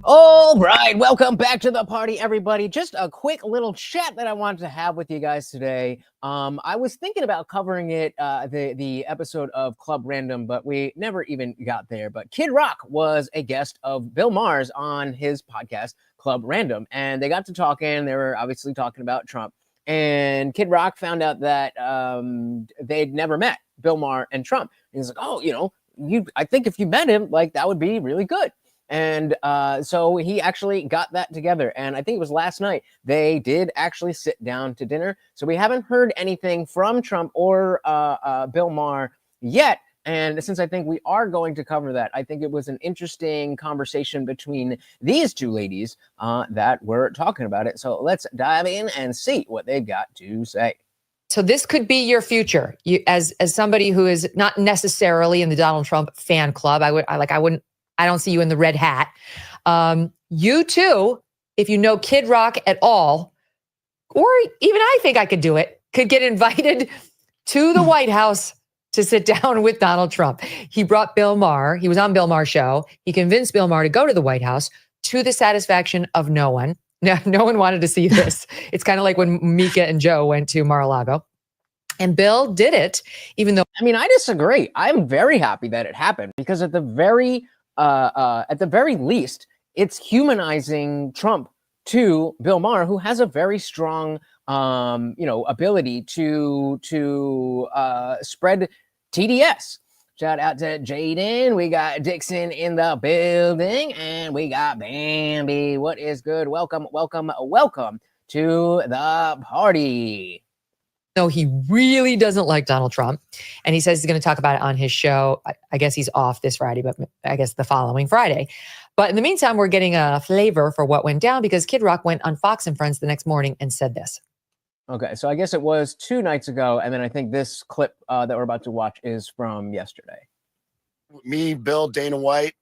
All right, welcome back to the party, everybody. Just a quick little chat that I wanted to have with you guys today. I was thinking about covering it, the episode of Club Random, but we never even got there. But Kid Rock was a guest of Bill Maher's on his podcast, Club Random, and they got to talking. They were obviously talking about Trump, and Kid Rock found out that they'd never met, Bill Maher and Trump. And he's like, oh, I think if you met him, like, that would be really good. And so he actually got that together. And I think it was last night they did actually sit down to dinner. So we haven't heard anything from Trump or Bill Maher yet. And since I think we are going to cover that, I think it was an interesting conversation between these two ladies that were talking about it. So let's dive in and see what they've got to say. So this could be your future. You, as somebody who is not necessarily in the Donald Trump fan club, I don't see you in the red hat. You too, if you know Kid Rock at all, or even I think I could do it, could get invited to the White House to sit down with Donald Trump. He brought Bill Maher. He was on Bill Maher's show. He convinced Bill Maher to go to the White House to the satisfaction of no one. No one wanted to see this. It's kind of like when Mika and Joe went to Mar-a-Lago. And Bill did it, even though... I mean, I disagree. I'm very happy that it happened because at the very least, it's humanizing Trump to Bill Maher, who has a very strong, ability to spread TDS. Shout out to Jaden. We got Dixon in the building, and we got Bambi. What is good? Welcome to the party. No, he really doesn't like Donald Trump. And he says he's going to talk about it on his show. I guess he's off this Friday, but I guess the following Friday. But in the meantime, we're getting a flavor for what went down because Kid Rock went on Fox and Friends the next morning and said this. Okay, so I guess it was 2 nights ago. And then I think this clip that we're about to watch is from yesterday. Me, Bill, Dana White,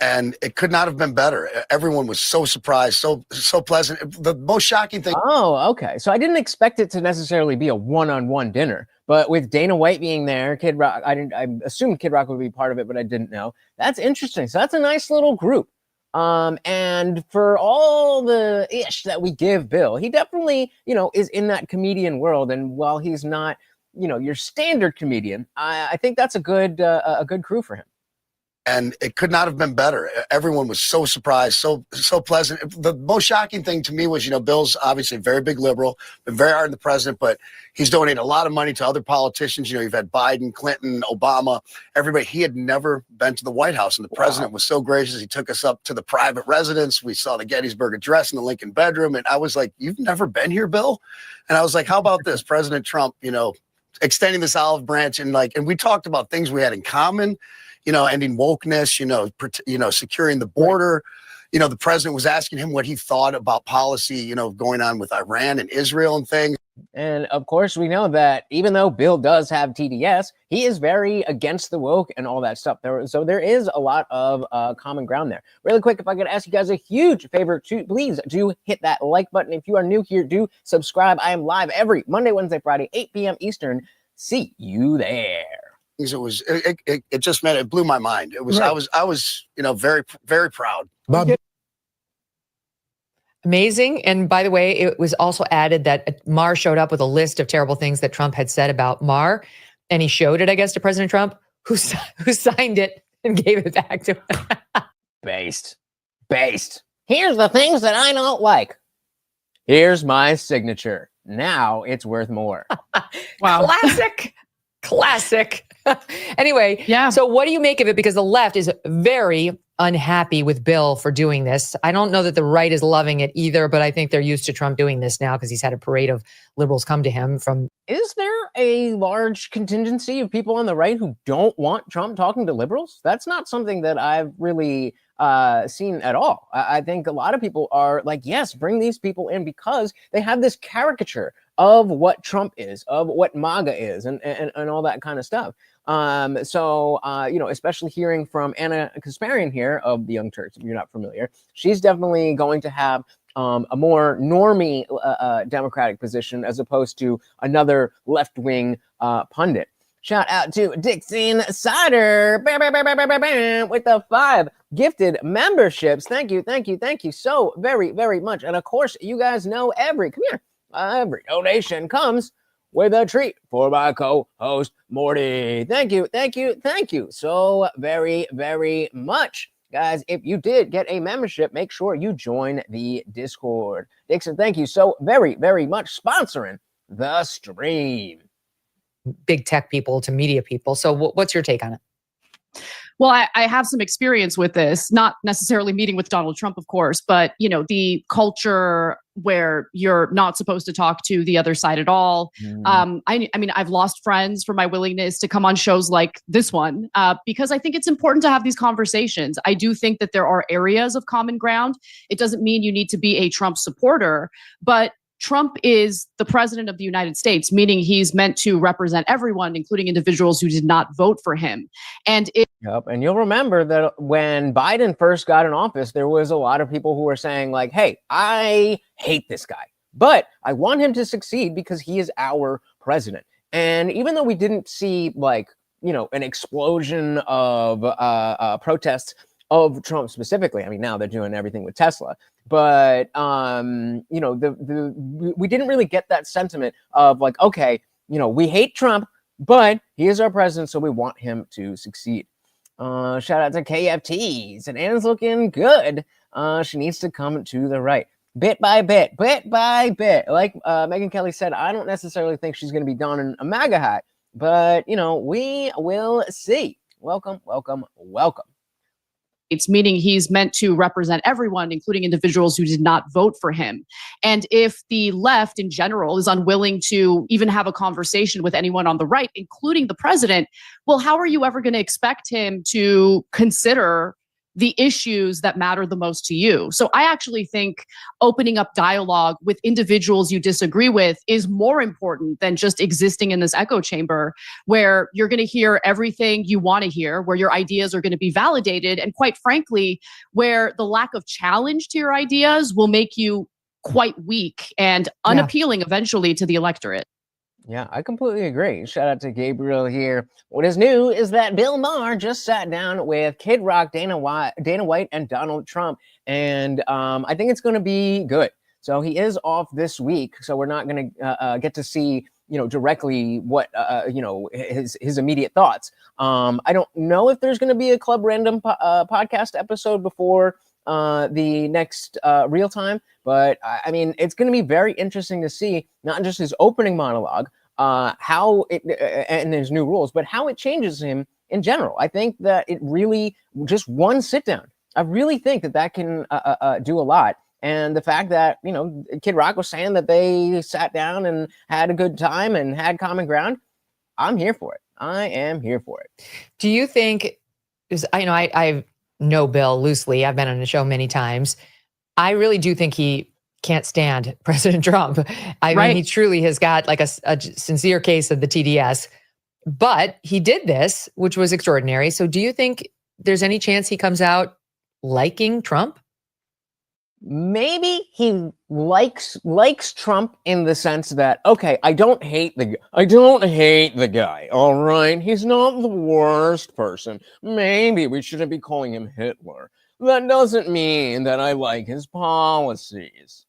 and it could not have been better. Everyone was so surprised, so pleasant. The most shocking thing. Oh, okay. So I didn't expect it to necessarily be a one-on-one dinner, but with Dana White being there, Kid Rock, I assumed Kid Rock would be part of it, but I didn't know. That's interesting. So that's a nice little group. And for all the ish that we give Bill, he definitely, is in that comedian world. And while he's not, your standard comedian, I think that's a good crew for him. And it could not have been better. Everyone was so surprised, so pleasant. The most shocking thing to me was, Bill's obviously a very big liberal, been very hard on the president, but he's donated a lot of money to other politicians. You've had Biden, Clinton, Obama, everybody. He had never been to the White House, and the president was so gracious. He took us up to the private residence. We saw the Gettysburg Address in the Lincoln bedroom, and I was like, "You've never been here, Bill?" And I was like, "How about this, President Trump? Extending this olive branch and we talked about things we had in common." Ending wokeness, securing the border. The president was asking him what he thought about policy, going on with Iran and Israel and things. And of course, we know that even though Bill does have TDS, he is very against the woke and all that stuff. So there is a lot of common ground there. Really quick, if I could ask you guys a huge favor, please do hit that like button. If you are new here, do subscribe. I am live every Monday, Wednesday, Friday, 8 p.m. Eastern. See you there. It just meant it blew my mind. It was, right. I was very, very proud. Amazing. And by the way, it was also added that Maher showed up with a list of terrible things that Trump had said about Maher. And he showed it, I guess, to President Trump, who signed it and gave it back to him. Based. Here's the things that I don't like. Here's my signature. Now it's worth more. Wow. Classic. Anyway, yeah. So what do you make of it? Because the left is very unhappy with Bill for doing this. I don't know that the right is loving it either, but I think they're used to Trump doing this now because he's had a parade of liberals come to him from... Is there a large contingency of people on the right who don't want Trump talking to liberals? That's not something that I've really seen at all. I think a lot of people are like, yes, bring these people in because they have this caricature of what Trump is, of what MAGA is, and all that kind of stuff. Especially hearing from Anna Kasparian here of the Young Turks, if you're not familiar, she's definitely going to have a more normie Democratic position as opposed to another left-wing pundit. Shout out to Dixon Cider with the $5 gifted memberships. Thank you so very, very much. And of course, you guys know every donation comes with a treat for my co-host, Morty. Thank you so very, very much. Guys, if you did get a membership, make sure you join the Discord. Dixon, thank you so very, very much sponsoring the stream. Big tech people to media people. So what's your take on it? Well, I have some experience with this, not necessarily meeting with Donald Trump, of course, but, you know, the culture where you're not supposed to talk to the other side at all. I mean, I've lost friends for my willingness to come on shows like this one, because I think it's important to have these conversations. I do think that there are areas of common ground. It doesn't mean you need to be a Trump supporter, but Trump is the president of the United States, meaning he's meant to represent everyone, including individuals who did not vote for him. And and you'll remember that when Biden first got in office, there was a lot of people who were saying like, hey, I hate this guy, but I want him to succeed because he is our president. And even though we didn't see like, you know, an explosion of protests of Trump specifically, I mean, now they're doing everything with Tesla, but you know, we didn't really get that sentiment of like, okay, you know, we hate Trump, but he is our president, so we want him to succeed. Shout out to KFTs, and Anna's looking good. She needs to come to the right. Bit by bit. Like Megyn Kelly said, I don't necessarily think she's going to be donning a MAGA hat, but, you know, we will see. Welcome. It's meaning he's meant to represent everyone, including individuals who did not vote for him. And if the left in general is unwilling to even have a conversation with anyone on the right, including the president, well, how are you ever going to expect him to consider the issues that matter the most to you? So I actually think opening up dialogue with individuals you disagree with is more important than just existing in this echo chamber where you're going to hear everything you want to hear, where your ideas are going to be validated, and quite frankly, where the lack of challenge to your ideas will make you quite weak and unappealing eventually to the electorate. Yeah, I completely agree. Shout out to Gabriel here. What is new is that Bill Maher just sat down with Kid Rock, Dana White, and Donald Trump, and I think it's going to be good. So he is off this week, so we're not going to get to see, you know, directly what you know, his immediate thoughts. I don't know if there's going to be a Club Random podcast episode before the next real time, but I mean, it's going to be very interesting to see not just his opening monologue, how it and his new rules, but how it changes him in general. I think that it really, just one sit down, I really think that can do a lot. And the fact that, you know, Kid Rock was saying that they sat down and had a good time and had common ground, I'm here for it. I am here for it. Do you think, I know Bill loosely. I've been on the show many times. I really do think he can't stand President Trump. I mean, he truly has got like a sincere case of the TDS, but he did this, which was extraordinary. So do you think there's any chance he comes out liking Trump? Maybe he likes Trump in the sense that, okay, I don't hate the guy. All right, he's not the worst person. Maybe we shouldn't be calling him Hitler. That doesn't mean that I like his policies.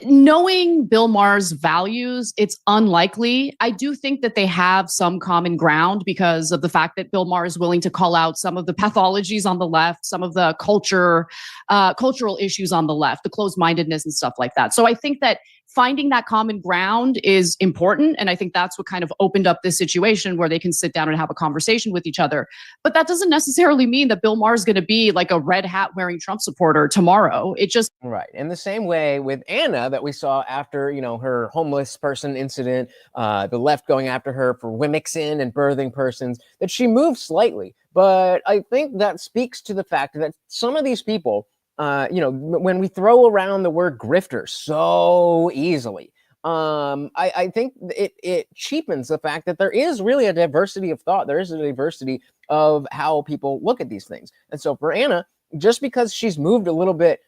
Knowing Bill Maher's values, it's unlikely. I do think that they have some common ground because of the fact that Bill Maher is willing to call out some of the pathologies on the left, some of the cultural issues on the left, the closed-mindedness and stuff like that. So I think that finding that common ground is important. And I think that's what kind of opened up this situation where they can sit down and have a conversation with each other. But that doesn't necessarily mean that Bill Maher is going to be like a red hat wearing Trump supporter tomorrow. It just... Right. In the same way with Anna that we saw after, you know, her homeless person incident, the left going after her for Wimixin and birthing persons, that she moved slightly. But I think that speaks to the fact that some of these people, you know, when we throw around the word grifter so easily, I think it cheapens the fact that there is really a diversity of thought. There is a diversity of how people look at these things. And so for Anna, just because she's moved a little bit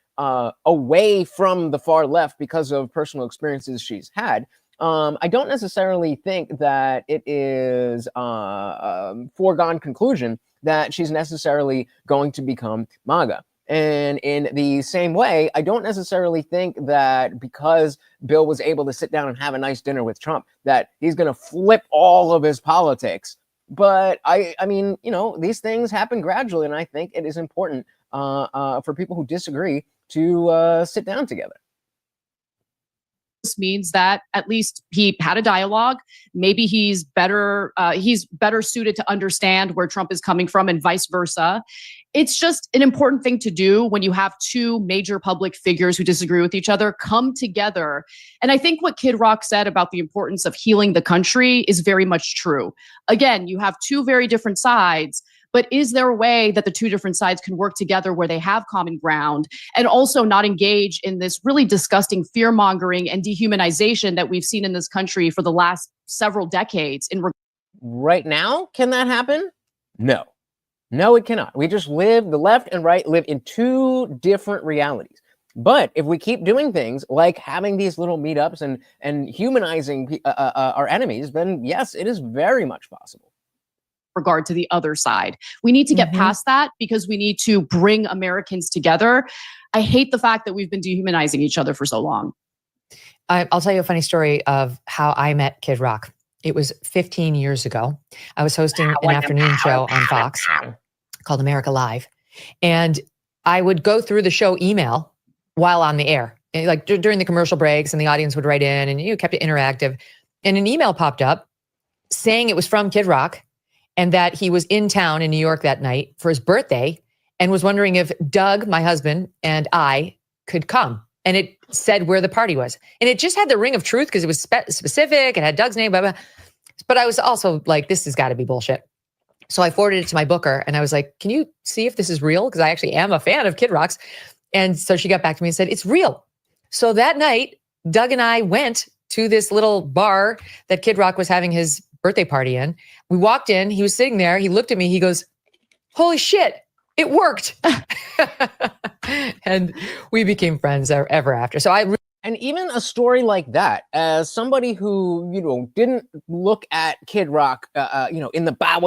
away from the far left because of personal experiences she's had, I don't necessarily think that it is foregone conclusion that she's necessarily going to become MAGA. And in the same way, I don't necessarily think that because Bill was able to sit down and have a nice dinner with Trump, that he's going to flip all of his politics. But I mean, these things happen gradually, and I think it is important for people who disagree to sit down together. This means that at least he had a dialogue. Maybe he's better suited to understand where Trump is coming from and vice versa. It's just an important thing to do when you have two major public figures who disagree with each other come together. And I think what Kid Rock said about the importance of healing the country is very much true. Again, you have two very different sides, but is there a way that the two different sides can work together where they have common ground and also not engage in this really disgusting fear mongering and dehumanization that we've seen in this country for the last several decades? Right now, can that happen? No. No, it cannot. We just the left and right live in two different realities. But if we keep doing things like having these little meetups and humanizing our enemies, then yes, it is very much possible. Regard to the other side. We need to get past that because we need to bring Americans together. I hate the fact that we've been dehumanizing each other for so long. I'll tell you a funny story of how I met Kid Rock. It was 15 years ago. I was hosting an afternoon show on Fox called America Live. And I would go through the show email while on the air, like during the commercial breaks, and the audience would write in and you kept it interactive. And an email popped up saying it was from Kid Rock and that he was in town in New York that night for his birthday and was wondering if Doug, my husband, and I could come. And it said where the party was. And it just had the ring of truth because it was specific. It had Doug's name, blah, blah. But I was also like, this has got to be bullshit. So I forwarded it to my booker and I was like, can you see if this is real? Because I actually am a fan of Kid Rock's. And so she got back to me and said, it's real. So that night, Doug and I went to this little bar that Kid Rock was having his birthday party in. We walked in, he was sitting there. He looked at me, he goes, holy shit, it worked. And we became friends ever after. So and even a story like that, as somebody who, didn't look at Kid Rock, in the bow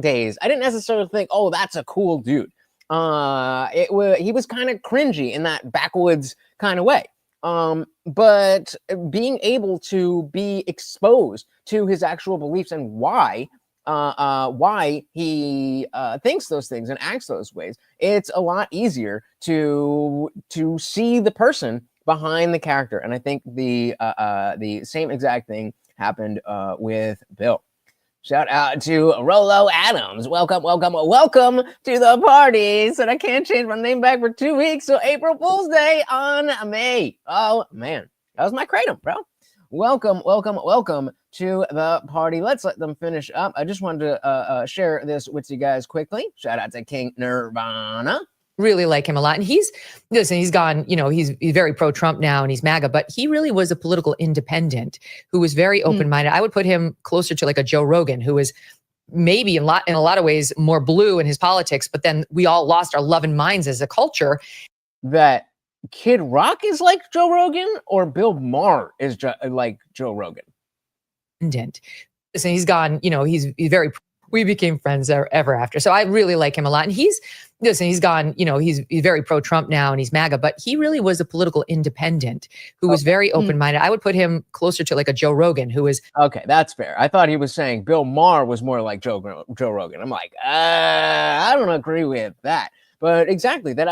days, I didn't necessarily think, oh, that's a cool dude. He was kind of cringy in that backwoods kind of way. But being able to be exposed to his actual beliefs and why he thinks those things and acts those ways, it's a lot easier to see the person behind the character. And I think the same exact thing happened with Bill. Shout out to Rolo Adams. Welcome to the party. Said I can't change my name back for 2 weeks, so April Fool's Day on me. Oh man, that was my kratom, bro. Welcome to the party. Let's let them finish up. I just wanted to share this with you guys quickly. Shout out to King Nirvana. Really like him a lot. And he's gone, he's very pro-Trump now and he's MAGA, but he really was a political independent who was very open-minded. I would put him closer to like a Joe Rogan, who is maybe in a lot of ways more blue in his politics, but then we all lost our love and minds as a culture. That Kid Rock is like Joe Rogan or Bill Maher is like Joe Rogan? And he's gone, he's very, we became friends ever after. So I really like him a lot. And he's gone, he's very pro-Trump now and he's MAGA, but he really was a political independent who was very open-minded. I would put him closer to like a Joe Rogan, who is... Okay, that's fair. I thought he was saying Bill Maher was more like Joe Rogan. I'm like, I don't agree with that. But exactly, that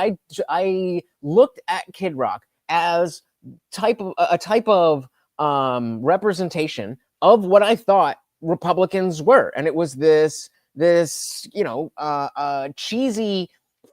I looked at Kid Rock as a type of representation of what I thought Republicans were. And it was this cheesy,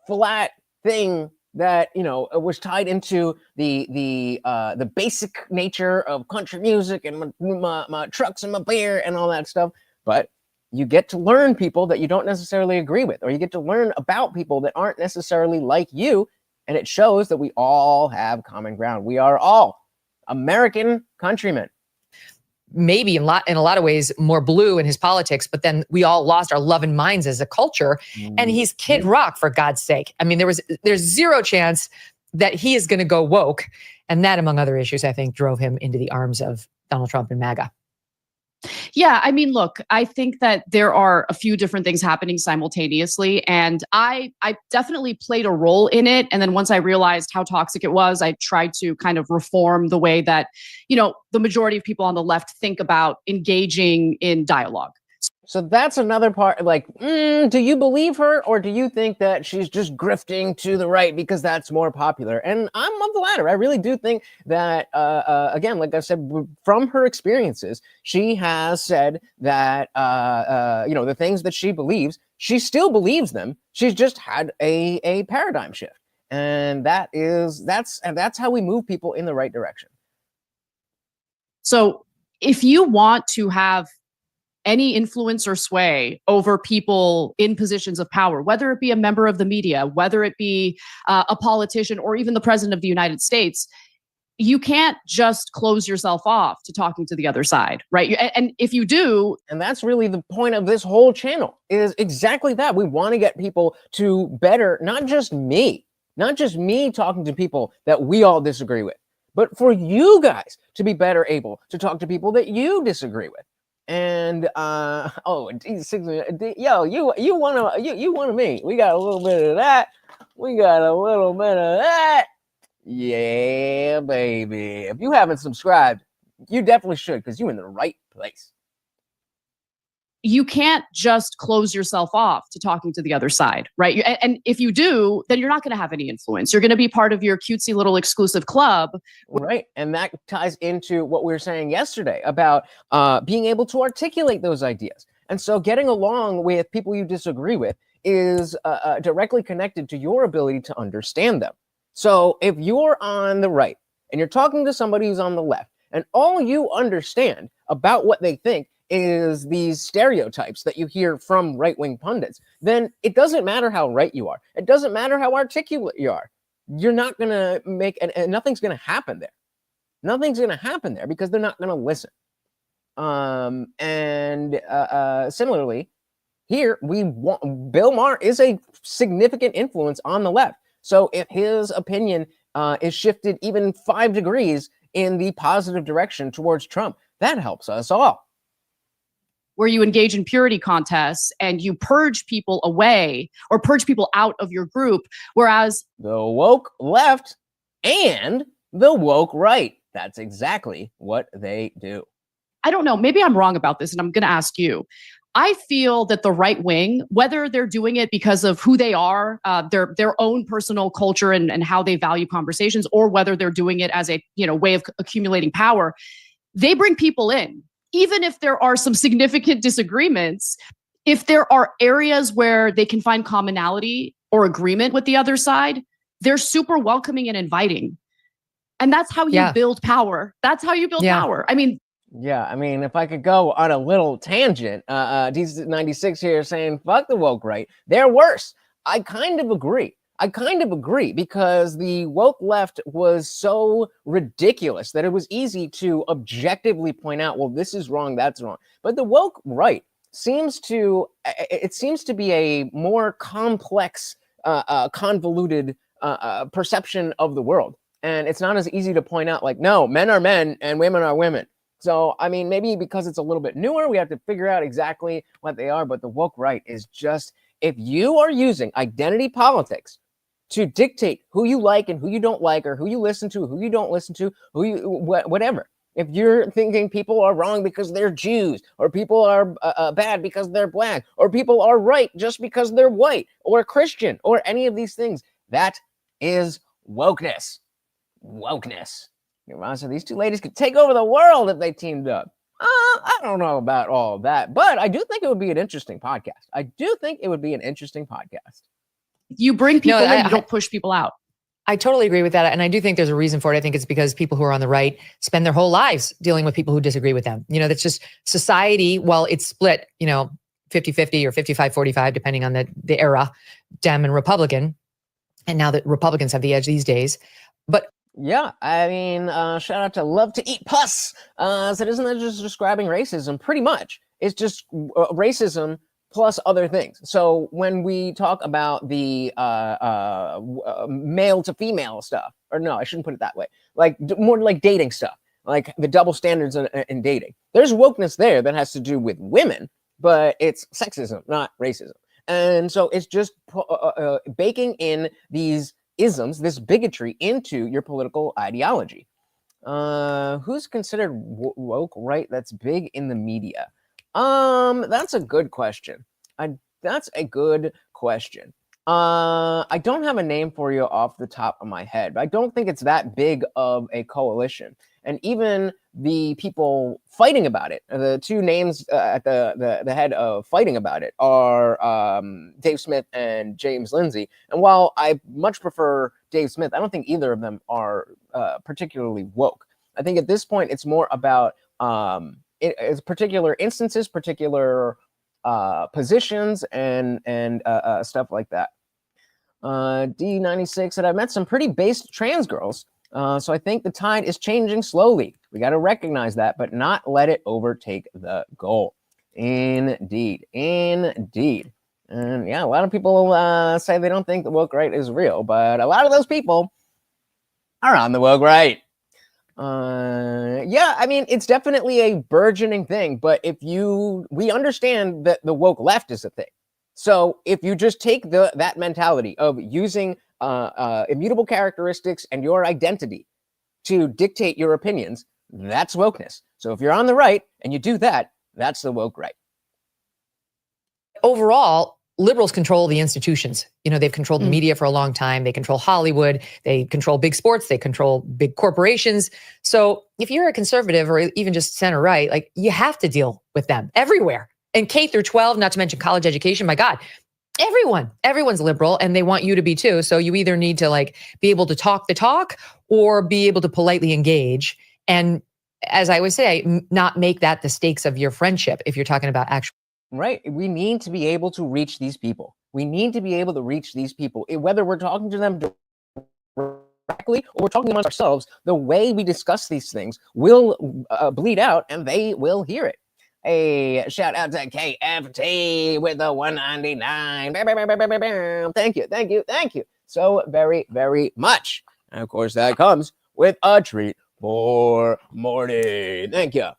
flat thing that, was tied into the basic nature of country music and my trucks and my beer and all that stuff. But you get to learn people that you don't necessarily agree with, or you get to learn about people that aren't necessarily like you. And it shows that we all have common ground. We are all American countrymen. Maybe in a lot of ways more blue in his politics, but then we all lost our love and minds as a culture. And he's Kid Rock, for God's sake. I mean, there's zero chance that he is going to go woke. And that, among other issues, I think drove him into the arms of Donald Trump and MAGA. Yeah, I mean, look, I think that there are a few different things happening simultaneously, and I definitely played a role in it. And then once I realized how toxic it was, I tried to kind of reform the way that, the majority of people on the left think about engaging in dialogue. So that's another part. Like, do you believe her, or do you think that she's just grifting to the right because that's more popular? And I'm of the latter. I really do think that, again, like I said, from her experiences, she has said that, the things that she believes, she still believes them. She's just had a paradigm shift, and that's how we move people in the right direction. So if you want to have any influence or sway over people in positions of power, whether it be a member of the media, whether it be a politician, or even the president of the United States, you can't just close yourself off to talking to the other side, right? And if you do, and that's really the point of this whole channel, is exactly that. We want to get people to better, not just me talking to people that we all disagree with, but for you guys to be better able to talk to people that you disagree with. And you want me. We got a little bit of that. We got a little bit of that. Yeah, baby. If you haven't subscribed, you definitely should, because you're in the right place. You can't just close yourself off to talking to the other side, right? And if you do, then you're not going to have any influence. You're going to be part of your cutesy little exclusive club. Right. And that ties into what we were saying yesterday about being able to articulate those ideas. And so getting along with people you disagree with is directly connected to your ability to understand them. So if you're on the right and you're talking to somebody who's on the left, and all you understand about what they think is these stereotypes that you hear from right-wing pundits, then it doesn't matter how right you are. It doesn't matter how articulate you are. You're not going to make, and nothing's going to happen there. Nothing's going to happen there because they're not going to listen. Similarly, here Bill Maher is a significant influence on the left. So if his opinion is shifted even 5 degrees in the positive direction towards Trump, that helps us all. Where you engage in purity contests and you purge people away or purge people out of your group, whereas the woke left and the woke right, that's exactly what they do. I don't know, maybe I'm wrong about this, and I'm going to ask you. I feel that the right wing, whether they're doing it because of who they are, their own personal culture and how they value conversations, or whether they're doing it as a way of accumulating power, they bring people in. Even if there are some significant disagreements, if there are areas where they can find commonality or agreement with the other side, they're super welcoming and inviting. And that's how you build power. That's how you build power. I mean, if I could go on a little tangent, D96 here saying, fuck the woke right. They're worse. I kind of agree because the woke left was so ridiculous that it was easy to objectively point out, well, this is wrong, that's wrong. But the woke right seems to be a more complex, convoluted perception of the world. And it's not as easy to point out, like, no, men are men and women are women. So, I mean, maybe because it's a little bit newer, we have to figure out exactly what they are. But the woke right is just, if you are using identity politics to dictate who you like and who you don't like, or who you listen to, who you don't listen to, whatever. If you're thinking people are wrong because they're Jews, or people are bad because they're black, or people are right just because they're white or Christian, or any of these things, that is wokeness. So these two ladies could take over the world if they teamed up. I don't know about all of that, but I do think it would be an interesting podcast. You bring people in, you don't push people out. I totally agree with that. And I do think there's a reason for it. I think it's because people who are on the right spend their whole lives dealing with people who disagree with them. That's just society. Well, it's split, 50-50 or 55-45, depending on the era, Dem and Republican. And now that Republicans have the edge these days. But yeah, I mean, shout out to Love to Eat Puss. So isn't that just describing racism? Pretty much. It's just racism plus other things. So when we talk about the male to female stuff, or no, I shouldn't put it that way, like more like dating stuff. like the double standards in dating. There's wokeness there that has to do with women, but it's sexism, not racism. And so it's just baking in these isms, this bigotry into your political ideology. Who's considered woke right that's big in the media? That's a good question. That's a good question. I don't have a name for you off the top of my head, but I don't think it's that big of a coalition. And even the people fighting about it, the two names at the head of fighting about it are Dave Smith and James Lindsay. And while I much prefer Dave Smith, I don't think either of them are particularly woke. I think at this point it's more about it's particular instances, particular positions, and stuff like that. D96 said, I met some pretty based trans girls. So I think the tide is changing slowly. We got to recognize that, but not let it overtake the goal. Indeed. Indeed. And yeah, a lot of people say they don't think the woke right is real, but a lot of those people are on the woke right. Yeah, I mean, it's definitely a burgeoning thing, but we understand that the woke left is a thing. So if you just take that mentality of using immutable characteristics and your identity to dictate your opinions, that's wokeness. So if you're on the right and you do that, that's the woke right. Overall, liberals control the institutions. You know, they've controlled the media for a long time. They control Hollywood. They control big sports. They control big corporations. So if you're a conservative or even just center right, like, you have to deal with them everywhere. And K through 12, not to mention college education, my God, everyone's liberal and they want you to be too. So you either need to like be able to talk the talk or be able to politely engage. And as I would say, not make that the stakes of your friendship if you're talking about actual. Right. We need to be able to reach these people. We need to be able to reach these people, whether we're talking to them directly or we're talking amongst ourselves. The way we discuss these things will bleed out and they will hear it. A shout out to KFT with the 199. Thank you so very, very much. And of course, that comes with a treat for Morty. Thank you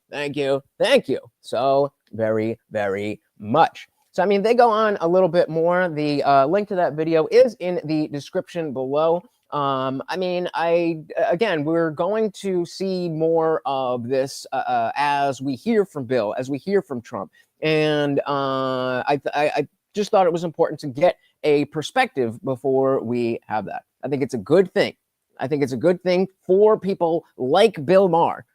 so very, very much. So, I mean, they go on a little bit more. The link to that video is in the description below. I mean, again, we're going to see more of this as we hear from Bill, as we hear from Trump. And I just thought it was important to get a perspective before we have that. I think it's a good thing. I think it's a good thing for people like Bill Maher,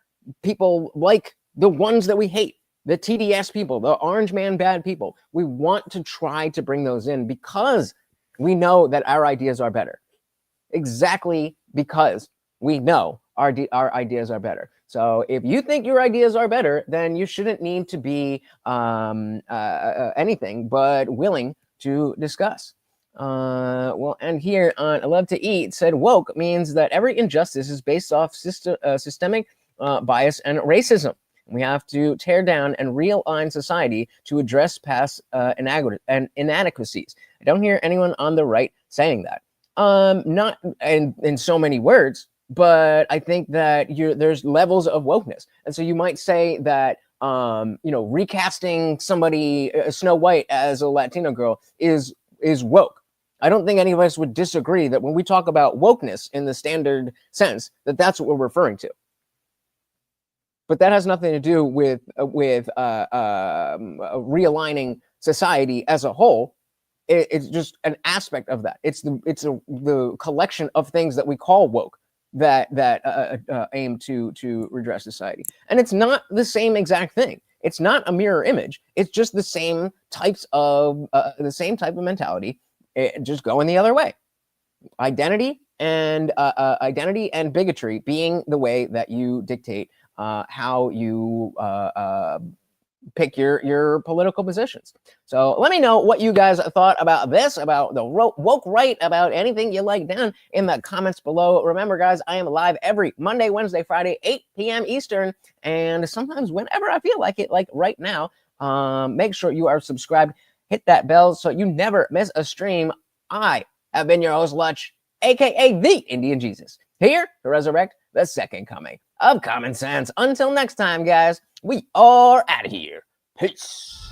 people like the ones that we hate, the TDS people, the orange man bad people. We want to try to bring those in because we know that our ideas are better. Exactly because we know our ideas are better. So if you think your ideas are better, then you shouldn't need to be anything but willing to discuss. Well, and here on I Love to Eat said woke means that every injustice is based off systemic bias and racism. We have to tear down and realign society to address past inadequacies. I don't hear anyone on the right saying that. Not in so many words, but I think that there's levels of wokeness. And so you might say that, recasting somebody, Snow White as a Latino girl is woke. I don't think any of us would disagree that when we talk about wokeness in the standard sense, that's what we're referring to. But that has nothing to do with realigning society as a whole. It's just an aspect of that. It's the collection of things that we call woke that aim to redress society, and it's not the same exact thing. It's not a mirror image. It's just the same type of mentality, just going the other way. Identity and bigotry being the way that you dictate how you pick your political positions. So let me know what you guys thought about this, about the woke right, about anything you like down in the comments below. Remember, guys, I am live every Monday, Wednesday, Friday, 8 p.m. Eastern, and sometimes whenever I feel like it, like right now. Make sure you are subscribed, hit that bell so you never miss a stream. I have been your host, Lutch, aka the Indian Jesus, here to resurrect the second coming of common sense. Until next time, guys, we are out of here. Peace.